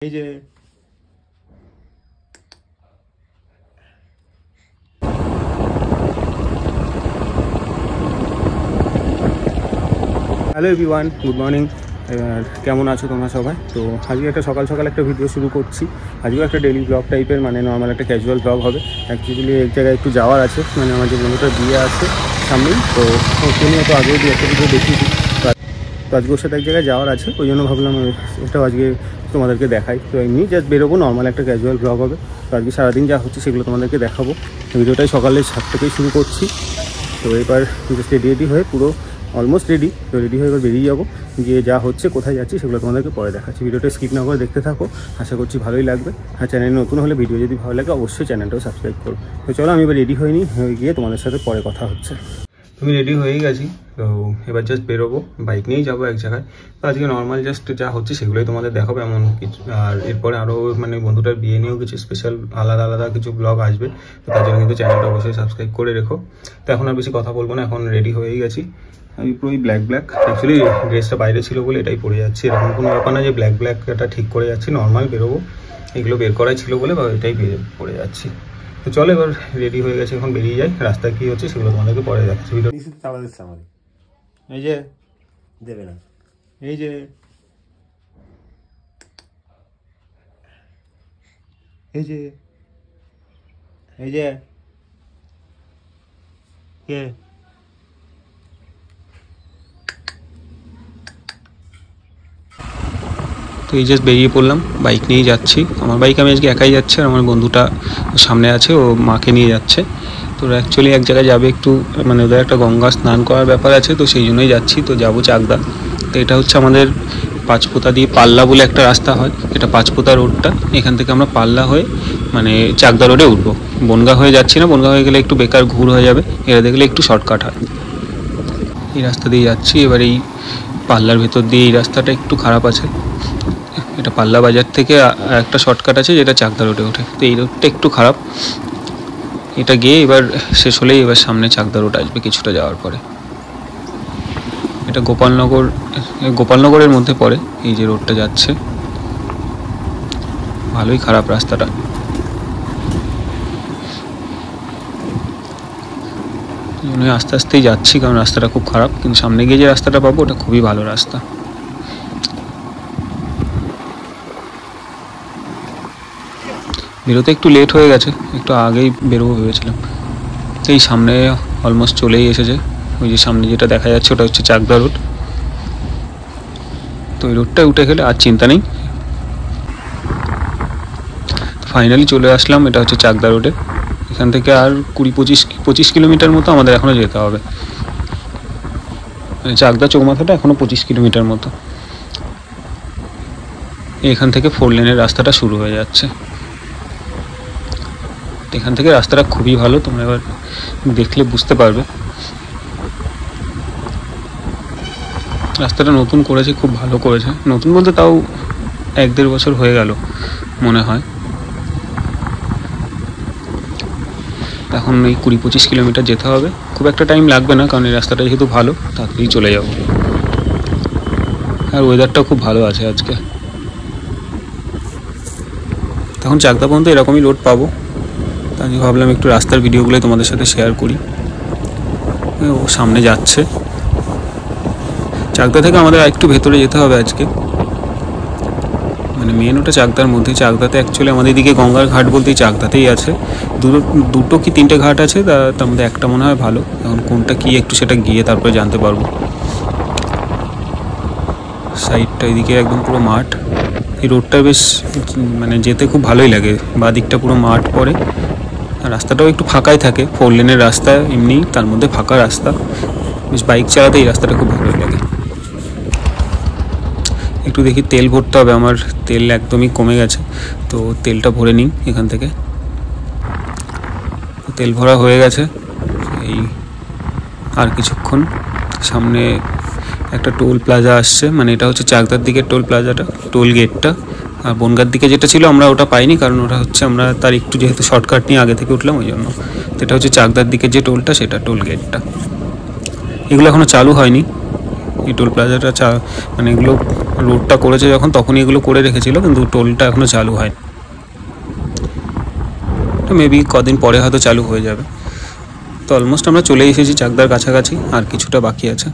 এই যে hello everyone, good morning. কেমন আছো তোমরা সবাই? তো আজকে একটা সকাল সকাল একটা ভিডিও শুরু করছি। আজকেও একটা ডেইলি ব্লগ টাইপের, মানে নর্মাল একটা ক্যাজুয়াল ব্লগ হবে। অ্যাকচুয়ালি এক জায়গায় একটু যাওয়ার আছে, মানে আমার যে বন্ধুটার বিয়ে আছে সামনেই, তো ওকে নিয়ে তো আগেও একটা ভিডিও দেখিয়েছি। তো আজকে ওর সাথে এক জায়গায় যাওয়ার আছে, ওই জন্য ভাবলাম ওটাও আজকে তোমাদেরকে দেখাই। তো এমনি জাস্ট বেরোবো, নর্মাল একটা ক্যাজুয়াল ব্লগ হবে। তো আজকে সারাদিন যা হচ্ছে সেগুলো তোমাদেরকে দেখাবো। ভিডিওটাই সকালে 7 থেকেই শুরু করছি। তো এবার জাস্ট রেডি হয়ে পুরো অলমোস্ট রেডি, তো রেডি হয়ে এবার বেরিয়ে যাবো। গিয়ে যা হচ্ছে, কোথায় যাচ্ছি সেগুলো তোমাদেরকে পরে দেখাচ্ছি। ভিডিওটা স্কিপ না করে দেখতে থাকো, আশা করছি ভালোই লাগবে। আর চ্যানেলে নতুন হলে ভিডিও যদি ভালো লাগে অবশ্যই চ্যানেলটাও সাবস্ক্রাইব করো। তো চলো আমি এবার রেডি হয়ে গিয়ে তোমাদের সাথে পরে কথা হচ্ছে। তুমি রেডি হয়েই গেছি, তো এবার জাস্ট বেরোবো, বাইক নিয়েই যাবো এক জায়গায়। তো আজকে নর্মাল জাস্ট যা হচ্ছে সেগুলোই তোমাদের দেখাবো, এমন কিছু। আর এরপরে আরও মানে বন্ধুটার বিয়ে নিয়েও কিছু স্পেশাল আলাদা আলাদা কিছু ব্লগ আসবে। তো তার জন্য কিন্তু চ্যানেলটা অবশ্যই সাবস্ক্রাইব করে রেখো। তো এখন আর বেশি কথা বলবো না, এখন রেডি হয়েই গেছি। আমি পুরো ব্ল্যাক অ্যাকচুয়ালি ড্রেসটা বাইরে ছিল বলে এটাই পরে যাচ্ছি। এরকম কোনো ব্যাপার না যে ব্ল্যাক এটা ঠিক করে যাচ্ছি, নর্মাল বেরোবো। এগুলো বের করাই ছিল বলে বা এটাই পরে যাচ্ছি। তো চলো এবার রেডি হয়ে গেছে, এখন বেরিয়ে যাই। রাস্তায় কী হচ্ছে সেগুলো তোমাদেরকে পরে দেখাচ্ছি। ভিডিও এই যে দেবে না, এই যে এই যে এই যে কে তো এই জাস্ট বেরিয়ে পড়লাম, বাইক নিয়েই যাচ্ছি। আমার বাইক আমি আজকে একাই যাচ্ছি, আর আমার বন্ধুটা সামনে আছে, ও মাকে নিয়ে যাচ্ছে। তো অ্যাকচুয়ালি এক জায়গায় যাবে একটু, মানে ওদের একটা গঙ্গা স্নান করার ব্যাপার আছে, তো সেই জন্যই যাচ্ছি। তো যাবো চাকদা। তো এটা হচ্ছে আমাদের পাঁচপোতা দিয়ে পাল্লা বলে একটা রাস্তা হয়, এটা পাঁচপোতা রোডটা। এখান থেকে আমরা পাল্লা হয়ে মানে চাকদা রোডে উঠবো। বনগা হয়ে যাচ্ছি না, বনগা হয়ে গেলে একটু বেকার ঘুর হয়ে যাবে, এটা দেখলে একটু শর্টকাট হয়। এই রাস্তা দিয়ে যাচ্ছি। এবার এই পাল্লার ভেতর দিয়ে এই রাস্তাটা একটু খারাপ আছে, এটা পাল্লা বাজার থেকে একটা শর্টকাট আছে যেটা চাকদা রোডে ওঠে। তো এই রোডটা একটু খারাপ, এটা গিয়ে এবার শেষ হলেই এবার সামনে চাকদা রোড আসবে কিছুটা যাওয়ার পরে। এটা গোপালনগরের মধ্যে পড়ে এই যে রোডটা যাচ্ছে, ভালোই খারাপ রাস্তাটা। আস্তে আস্তেই যাচ্ছি, কারণ রাস্তাটা খুব খারাপ। কিন্তু সামনে গিয়ে যে রাস্তাটা পাবো ওটা খুবই ভালো রাস্তা। বেরোতে একটু লেট হয়ে গেছে, একটু আগেই বেরোবো ভেবেছিলাম। তো এই সামনে অলমোস্ট চলেই এসেছে, ওই যে সামনে যেটা দেখা যাচ্ছে ওটা হচ্ছে চাকদা রোড। তো ওই রোডটায় উঠে গেলে আর চিন্তা নেই। ফাইনালি চলে আসলাম, এটা হচ্ছে চাকদা রোডে। এখান থেকে আর 20-25 কিলোমিটার মতো আমাদের এখনও যেতে হবে। মানে চাকদা চৌমাথাটা এখনও 25 কিলোমিটার মতো। এখান থেকে 4 লেনের রাস্তাটা শুরু হয়ে যাচ্ছে। এখান থেকে রাস্তাটা খুবই ভালো, তোমরা এবার দেখলে বুঝতে পারবে। রাস্তাটা নতুন করেছে, খুব ভালো করেছে। নতুন বলতে তাও 1-1.5 বছর হয়ে গেল মনে হয়। এখন এই 20-25 কিলোমিটার যেতে হবে, খুব একটা টাইম লাগবে না, কারণ এই রাস্তাটা যেহেতু ভালো তাড়াতাড়ি চলে যাব। আর ওয়েদারটাও খুব ভালো আছে আজকে। তখন চাকদা পর্যন্ত এরকমই রোড পাবো, তাই ভাবলাম একটু রাস্তার ভিডিওগুলোই তোমাদের সাথে শেয়ার করি। ও সামনে যাচ্ছে। চাকদা থেকে আমাদের একটু ভেতরে যেতে হবে আজকে, মানে মেন ওটা চাকদার মধ্যে। চাকদাতে অ্যাকচুয়ালি আমাদের দিকে গঙ্গার ঘাট বলতেই চাকদাতেই আছে। দুটো কি 3টে ঘাট আছে, তার মধ্যে একটা মনে হয় ভালো। এখন কোনটা কি একটু সেটা গিয়ে তারপরে জানতে পারবো। সাইডটা এদিকে একদম পুরো মাঠ। এই রোডটা বেশ মানে যেতে খুব ভালোই লাগে, বাঁ দিকটা পুরো মাঠ পড়ে। আর রাস্তাটাও একটু ফাঁকাই থাকে, 4 লেনের রাস্তা এমনি, তার মধ্যে ফাঁকা রাস্তা। বেশ বাইক চালাতে এই রাস্তাটা খুব ভালোই লাগে। একটু দেখি তেল ভরতে হবে, আমার তেল একদমই কমে গেছে, তো তেলটা ভরে নিই এখান থেকে। তেল ভরা হয়ে গেছে। এই আর কিছুক্ষণ সামনে একটা টোল প্লাজা আসছে, মানে এটা হচ্ছে চাকদার দিকের টোল প্লাজাটা, টোল গেটটা। আর বনগার দিকে যেটা ছিল আমরা ওটা পাইনি, কারণ ওটা হচ্ছে আমরা তার একটু যেহেতু শর্টকাট নিয়ে আগে থেকে উঠলাম ওই জন্য। তো এটা হচ্ছে চাকদার দিকে যে টোলটা, সেটা টোল গেটটা। এগুলো এখনও চালু হয়নি, এই টোল প্লাজাটা মানে এগুলো রোডটা করেছে যখন তখনই এগুলো করে রেখেছিল, কিন্তু টোলটা এখনও চালু হয়। তো মেবি কদিন পরে হয়তো চালু হয়ে যাবে। তো অলমোস্ট আমরা চলে এসেছি চাকদার কাছাকাছি, আর কিছুটা বাকি আছে।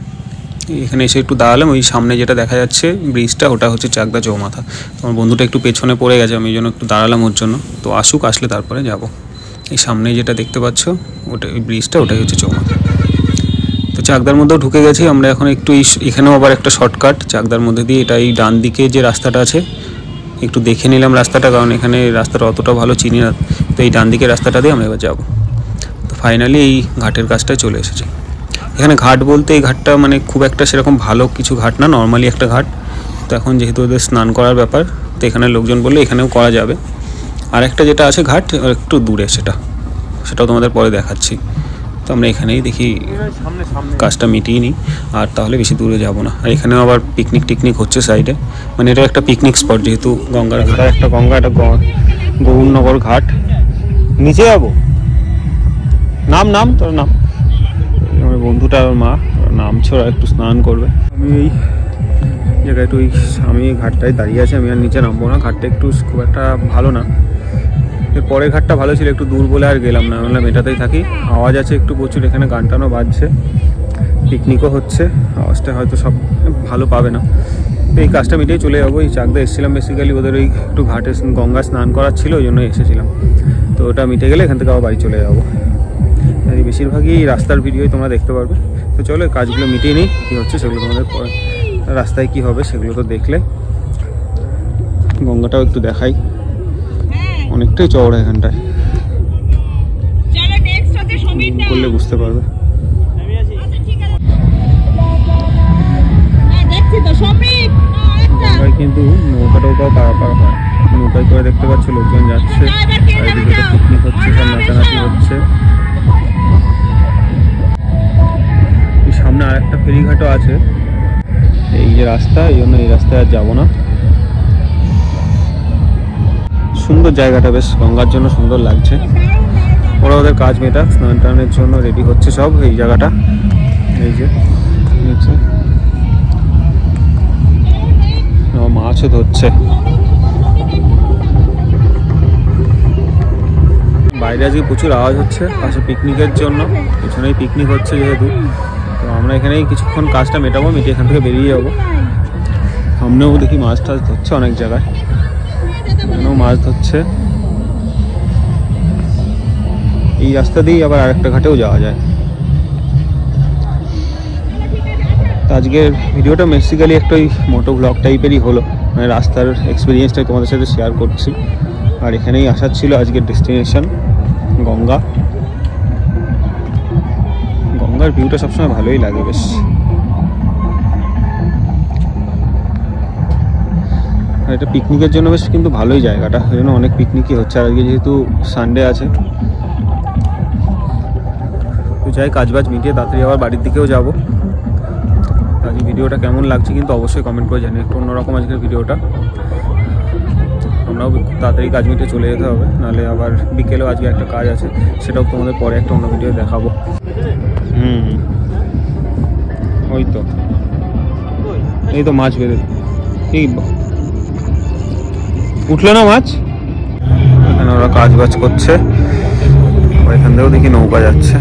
এখানে এসে একটু দাঁড়ালাম, ওই সামনে যেটা দেখা যাচ্ছে ব্রিজটা, ওটা হচ্ছে চাকদা চৌমাথা। তো আমার বন্ধুটা একটু পেছনে পড়ে গেছে, আমি এই জন্য একটু দাঁড়ালাম ওর জন্য। তো আসুক, আসলে তারপরে যাব। এই সামনে যেটা দেখতে পাচ্ছ ওটা ওই ব্রিজটা, ওটাই হচ্ছে চৌমাথা। তো চাকদার মধ্যেও ঢুকে গেছি আমরা এখন। একটু এখানেও আবার একটা শর্টকাট চাকদার মধ্যে দিয়ে, এটা এই ডান দিকে যে রাস্তাটা আছে একটু দেখে নিলাম রাস্তাটা, কারণ এখানে রাস্তাটা অতটা ভালো চিনি না। তো এই ডান দিকের রাস্তাটা দিয়ে আমরা এবার যাবো। তো ফাইনালি এই ঘাটের কাছটায় চলে এসেছি। এখানে ঘাট বলতে এই ঘাটটা মানে খুব একটা সেরকম ভালো কিছু ঘাট না, নর্মালি একটা ঘাট। তো এখন যেহেতু ওদের স্নান করার ব্যাপার, তো এখানে লোকজন বললে এখানেও করা যাবে। আর একটা যেটা আছে ঘাট একটু দূরে, সেটাও তোমাদের পরে দেখাচ্ছি। তো আমরা এখানেই দেখি কাজটা মিটিয়ে নিই, আর তাহলে বেশি দূরে যাব না। আর এখানেও আবার পিকনিক হচ্ছে সাইডে, মানে এটা একটা পিকনিক স্পট, যেহেতু গঙ্গার ঘাট, একটা একটা গৌরনগর ঘাট। নিচে যাবো, নাম তোর নাম। আমার বন্ধুটা আর মা নামছে, ওরা একটু স্নান করবে। আমি এই জায়গায় একটু আমি এই ঘাটটায় দাঁড়িয়ে আছি, আমি আর নিচে নামবো না। ঘাটটা একটু খুব একটা ভালো না, এর পরের ঘাটটা ভালো ছিল, একটু দূর বলে আর গেলাম না, বললাম এটাতেই থাকি। আওয়াজ আছে একটু প্রচুর, এখানে গান টানও বাজছে, পিকনিকও হচ্ছে, আওয়াজটা হয়তো সব ভালো পাবে না। তো এই কাজটা মিটিয়ে চলে যাবো। এই চাকদা এসেছিলাম বেসিক্যালি ওদের ওই একটু ঘাটে গঙ্গা স্নান করার ছিল, ওই জন্য এসেছিলাম। তো ওটা মিটে গেলে এখান থেকে আবার বাড়ি চলে যাবো। এই বেশিরভাগই এই রাস্তার ভিডিওই তোমরা দেখতে পারবে। তো চলো কাজগুলো মিটিয়ে নিই, কী হচ্ছে সেগুলো তোমাদের রাস্তায় কি হবে সেগুলো তো দেখলে। গঙ্গাটাও একটু দেখাই, অনেকটাই চওড়া এখানটায়, করলে বুঝতে পারবে। গঙ্গায় কিন্তু নৌকাটাও পারাপার হয়, নৌকায় করে দেখতে পাচ্ছ লোকজন যাচ্ছে, আর এদিকে পিকনিক হচ্ছে, সব নাচানাচি হচ্ছে। সামনে আর একটা ফেরিঘাটও আছে, এই যে রাস্তা, এই জন্য এই রাস্তায় আর যাবো না। সুন্দর জায়গাটা, বেশ গঙ্গার জন্য সুন্দর লাগছে। ওরা ওদের কাজ মেটা স্নান টানের জন্য রেডি হচ্ছে সব। এই জায়গাটা এই যে নিচে মাছও ধরছে। বাইরে আজকে প্রচুর আওয়াজ হচ্ছে, পাশে পিকনিকের জন্য, পেছনেই পিকনিক হচ্ছে যেহেতু। তো আমরা এখানেই কিছুক্ষণ কাজটা মেটাবো, মিটিয়ে এখান থেকে বেরিয়ে যাবো। সামনেও দেখি মাছ টাছ ধরছে অনেক জায়গায়, এখানেও মাছ ধরছে। এই রাস্তা দিয়েই আবার আরেকটা ঘাটেও যাওয়া যায়। তো আজকের ভিডিওটা বেসিক্যালি একটা ওই মোটো ব্লগ টাইপেরই হলো, মানে রাস্তার এক্সপিরিয়েন্সটাই তোমাদের সাথে শেয়ার করছি। আর এখানেই আসার ছিল আজকের ডেস্টিনেশন গঙ্গা। গঙ্গার ভিউটা সবসময় ভালোই লাগে বেশ। আর এটা পিকনিকের জন্য বেশ কিন্তু ভালোই জায়গাটা, ওই জন্য অনেক পিকনিকই হচ্ছে। আর আজকে যেহেতু সানডে আছে, তো যাই কাজবাজ মিটিয়ে তাড়াতাড়ি আবার বাড়ির দিকেও যাবো। আজকে ভিডিওটা কেমন লাগছে কিন্তু অবশ্যই কমেন্ট করে জানি, একটু অন্যরকম আজকের ভিডিওটা। আমরাও তাড়াতাড়ি কাজ মিটিয়ে চলে যেতে হবে, নাহলে আবার বিকেলেও আজকে একটা কাজ আছে, সেটাও তোমাদের পরে একটা অন্য ভিডিও দেখাবো। এই তো মাছ বেরোয়, এই উঠলো না মাছ। এখানে ওরা কাজ বাজ করছে, এখান থেকেও দেখি নৌকা যাচ্ছে,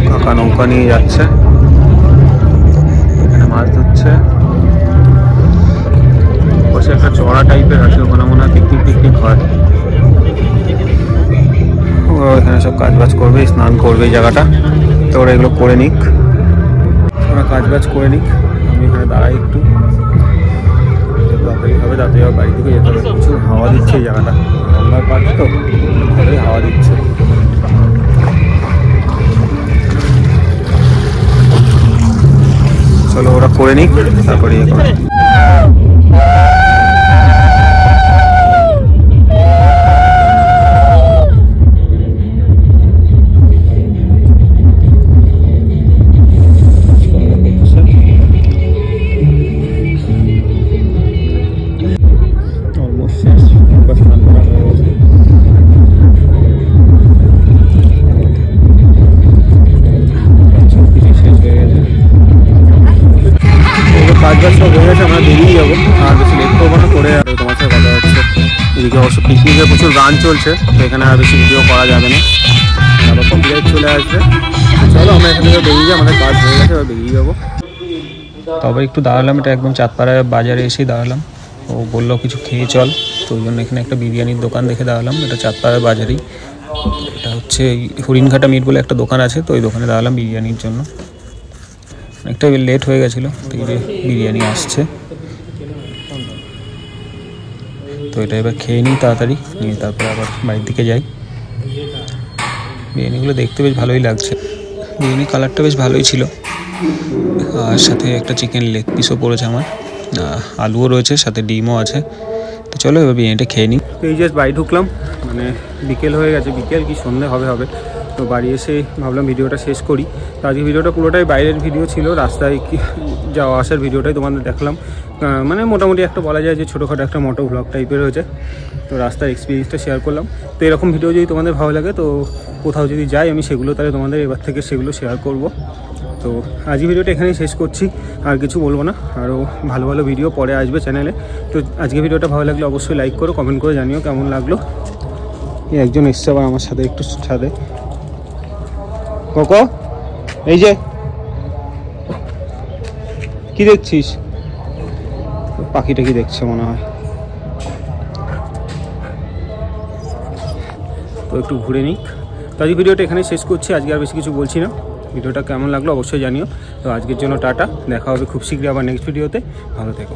কাকা নৌকা নিয়ে যাচ্ছে, এখানে মাছ ধরছে। পাশে একটা চড়া টাইপের আছে, ওখানে মনে হয় পিকনিক হয়। ওরা এখানে সব কাজ বাজ করবে, স্নান করবে এই জায়গাটা। তো ওরা এগুলো করে নিক, ওরা কাজ বাজ করে নিক, আমি এখানে দাঁড়াই একটু। তাড়াতাড়ি হবে, তাড়াতাড়ি আবার বাড়ি থেকে যেতে হবে। প্রচুর হাওয়া দিচ্ছে এই জায়গাটা, গঙ্গার পাড় তো ভালোই হাওয়া দিচ্ছে। চলো ওরা করে নিক, তারপরে ইয়ে করে। শেষ হয়ে গেছে। এদিকে অবশ্য পিকনিকের প্রচুর গান চলছে, তো এখানে আর বেশি ভিডিও করা যাবে না, আবার কপিরাইট চলে আসবে। চলো আমরা এখান থেকে বেরিয়ে যাই, আমাদের কাজ হয়ে গেছে, এবার বেরিয়ে যাবো। তবে একটু দাঁড়ালাম, এটা একদম চাঁদপাড়ায় বাজারে এসেই দাঁড়ালাম। ও বললো কিছু খেয়ে চল, তো ওই জন্য এখানে একটা বিরিয়ানির দোকান দেখে দাঁড়ালাম। এটা চাঁদপাড়ার বাজারেই, এটা হচ্ছে হরিণঘাটা মিট বলে একটা দোকান আছে, তো ওই দোকানে দাঁড়ালাম বিরিয়ানির জন্য। অনেকটা লেট হয়ে গেছিলো, তো এই যে বিরিয়ানি আসছে, তো এটা এবার খেয়ে নিই তাড়াতাড়ি, নিয়ে তারপরে আবার বাড়ির দিকে যাই। বিরিয়ানিগুলো দেখতে বেশ ভালোই লাগছে, বিরিয়ানির কালারটা বেশ ভালোই ছিল, আর সাথে একটা চিকেন লেগ পিসও পড়েছে আমার, আলুও রয়েছে, সাথে ডিমও আছে। তো চলো এবার বিরিয়ানিটা খেয়ে নিই। তো এই জাস্ট বাড়ি ঢুকলাম, মানে বিকেল হয়ে গেছে, বিকেল কি সন্ধে হবে। তো বাড়ি এসে ভাবলাম ভিডিওটা শেষ করি। তো আজকে ভিডিওটা পুরোটাই বাইরের ভিডিও ছিল, রাস্তায় যাওয়া আসার ভিডিওটাই তোমাদের দেখলাম। মানে মোটামুটি একটা বলা যায় যে ছোটোখাটো একটা মোটো ব্লগ টাইপের হয়েছে। তো রাস্তার এক্সপিরিয়েন্সটা শেয়ার করলাম। তো এরকম ভিডিও যদি তোমাদের ভালো লাগে, তো কোথাও যদি যাই আমি সেগুলো তাহলে তোমাদের এবার থেকে সেগুলো শেয়ার করব। তো আজকে ভিডিওটা এখানেই শেষ করছি, আর কিছু বলবো না। আরও ভালো ভালো ভিডিও পরে আসবে চ্যানেলে। তো আজকে ভিডিওটা ভালো লাগলে অবশ্যই লাইক করো, কমেন্ট করে জানিও কেমন লাগলো। একজন এসছে আবার আমার সাথে, একটু ছাদে। কোকো, এই যে কি দেখছিস? পাখিটা কি দেখছে মনে হয়, তো একটু ঘুরে নিক। তো আজকে ভিডিওটা এখানে শেষ করছি, আজকে আর বেশি কিছু বলছি না। ভিডিওটা কেমন লাগলো অবশ্যই জানিও। তো আজকের জন্য টাটা, দেখা হবে খুব শীঘ্রই আবার নেক্সট ভিডিওতে। ভালো থেকো।